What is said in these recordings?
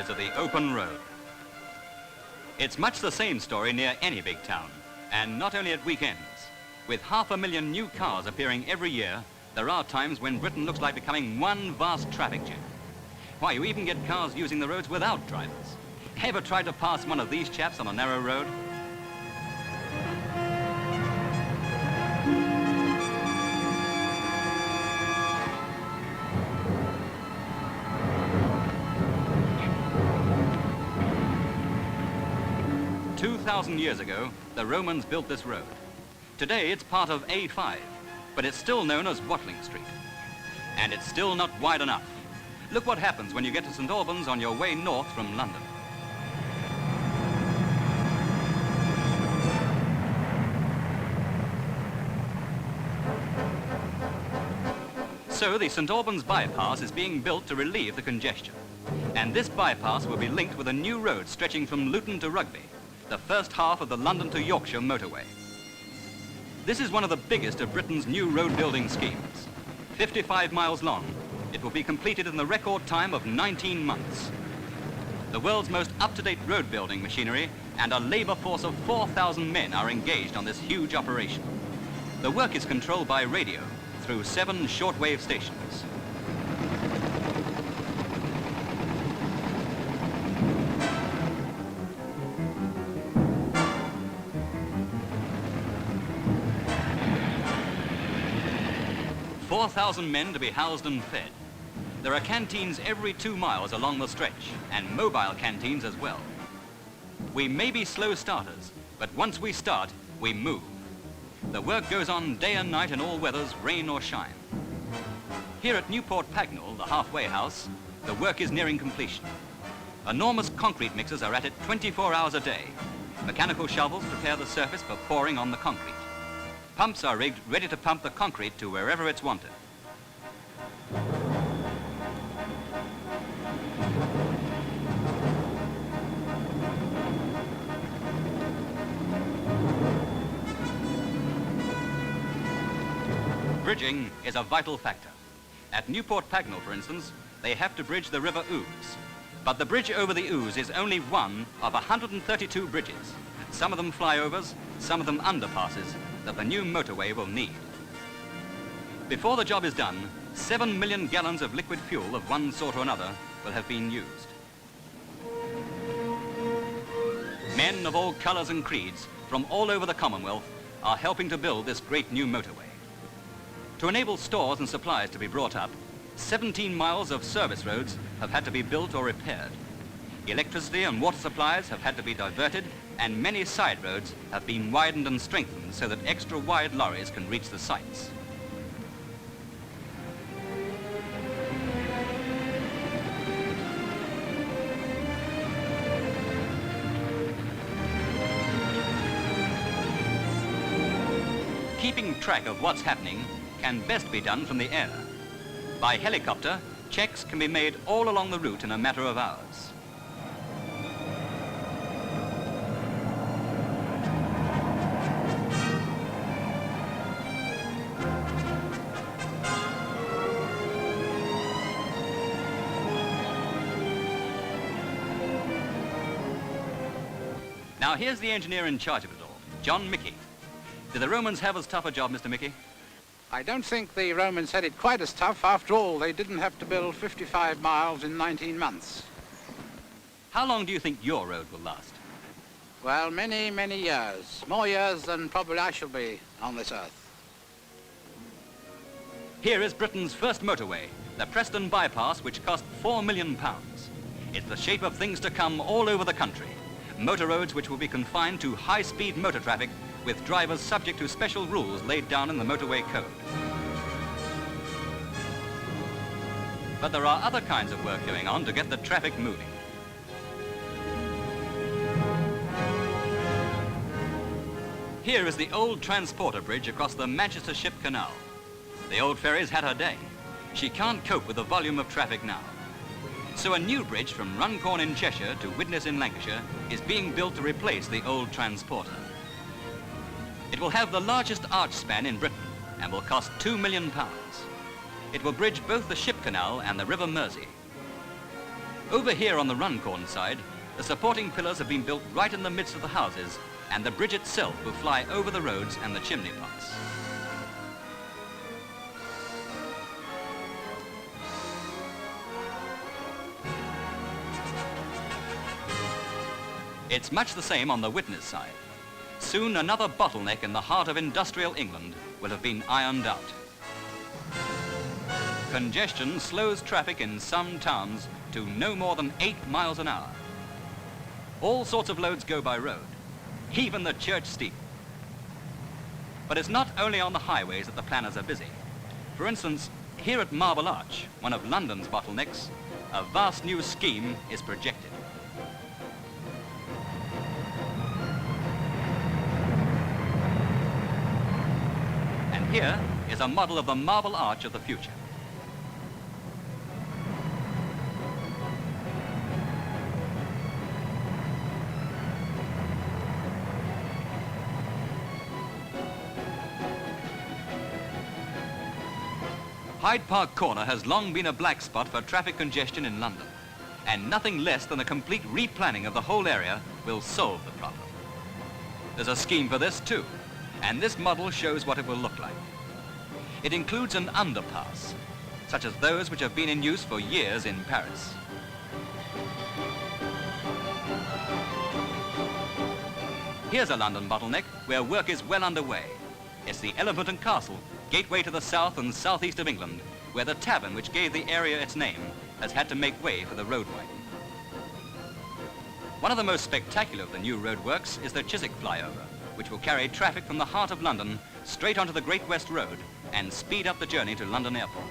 advantages of the open road. It's much the same story near any big town, and not only at weekends. With 500,000 new cars appearing every year, there are times when Britain looks like becoming one vast traffic jam. Why, you even get cars using the roads without drivers. Ever tried to pass one of these chaps on a narrow road? "2,000 years ago, the Romans built this road. Today, it's part of A5, but it's still known as Watling Street. And it's still not wide enough. Look what happens when you get to St. Albans on your way north from London. So the St. Albans bypass is being built to relieve the congestion. And this bypass will be linked with a new road stretching from Luton to Rugby, the first half of the London to Yorkshire motorway. This is one of the biggest of Britain's new road building schemes. 55 miles long, it will be completed in the record time of 19 months. The world's most up-to-date road building machinery and a labour force of 4,000 men are engaged on this huge operation. The work is controlled by radio through 7 shortwave stations. "4,000 men to be housed and fed. There are canteens every 2 miles along the stretch, and mobile canteens as well. We may be slow starters, but once we start, we move. The work goes on day and night in all weathers, rain or shine. Here at Newport Pagnell, the halfway house, the work is nearing completion. Enormous concrete mixers are at it 24 hours a day. Mechanical shovels prepare the surface for pouring on the concrete. Pumps are rigged, ready to pump the concrete to wherever it's wanted. Bridging is a vital factor. At Newport Pagnell, for instance, they have to bridge the River Ouse. But the bridge over the Ouse is only one of 132 bridges, some of them flyovers, some of them underpasses, that the new motorway will need. Before the job is done, 7 million gallons of liquid fuel of one sort or another will have been used. Men of all colours and creeds from all over the Commonwealth are helping to build this great new motorway. To enable stores and supplies to be brought up, 17 miles of service roads have had to be built or repaired. Electricity and water supplies have had to be diverted, and many side roads have been widened and strengthened so that extra wide lorries can reach the sites. Keeping track of what's happening can best be done from the air. By helicopter, checks can be made all along the route in a matter of hours. Now here's the engineer in charge of it all, John Mickey. Did the Romans have as tough a job, Mr. Mickey? I don't think the Romans had it quite as tough. After all, they didn't have to build 55 miles in 19 months. How long do you think your road will last? Well, many, many years. More years than probably I shall be on this earth. Here is Britain's first motorway, the Preston Bypass, which cost £4 million. It's the shape of things to come all over the country. Motor roads which will be confined to high-speed motor traffic with drivers subject to special rules laid down in the motorway code. But there are other kinds of work going on to get the traffic moving. Here is the old transporter bridge across the Manchester Ship Canal. The old ferry's had her day. She can't cope with the volume of traffic now. So a new bridge from Runcorn in Cheshire to Widnes in Lancashire is being built to replace the old transporter. It will have the largest arch span in Britain and will cost £2 million. It will bridge both the Ship Canal and the River Mersey. Over here on the Runcorn side, the supporting pillars have been built right in the midst of the houses, and the bridge itself will fly over the roads and the chimney pots. It's much the same on the witness side. Soon another bottleneck in the heart of industrial England will have been ironed out. Congestion slows traffic in some towns to no more than 8 miles an hour. All sorts of loads go by road, even the church steeple. But it's not only on the highways that the planners are busy. For instance, here at Marble Arch, one of London's bottlenecks, a vast new scheme is projected. And here is a model of the Marble Arch of the future. Hyde Park Corner has long been a black spot for traffic congestion in London, and nothing less than a complete replanning of the whole area will solve the problem. There's a scheme for this too, and this model shows what it will look like. It includes an underpass, such as those which have been in use for years in Paris. Here's a London bottleneck where work is well underway. It's the Elephant and Castle, gateway to the south and southeast of England, where the tavern which gave the area its name has had to make way for the road widening. One of the most spectacular of the new roadworks is the Chiswick flyover, which will carry traffic from the heart of London straight onto the Great West Road and speed up the journey to London Airport.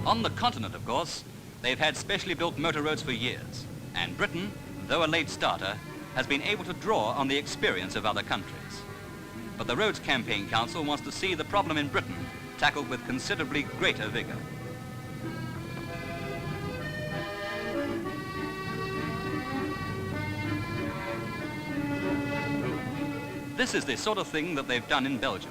On the continent, of course, they've had specially built motor roads for years, and Britain, though a late starter, has been able to draw on the experience of other countries. But the Roads Campaign Council wants to see the problem in Britain tackled with considerably greater vigour. This is the sort of thing that they've done in Belgium.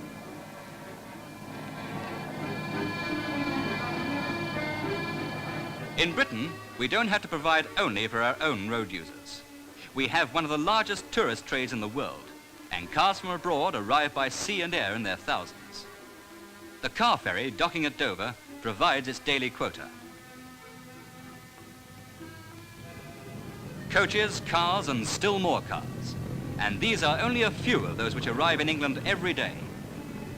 In Britain, we don't have to provide only for our own road users. We have one of the largest tourist trades in the world, and cars from abroad arrive by sea and air in their thousands. The car ferry docking at Dover provides its daily quota. Coaches, cars, and still more cars. And these are only a few of those which arrive in England every day.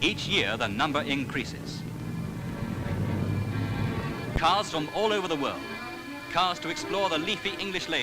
Each year, the number increases. Cars from all over the world. Cars to explore the leafy English lanes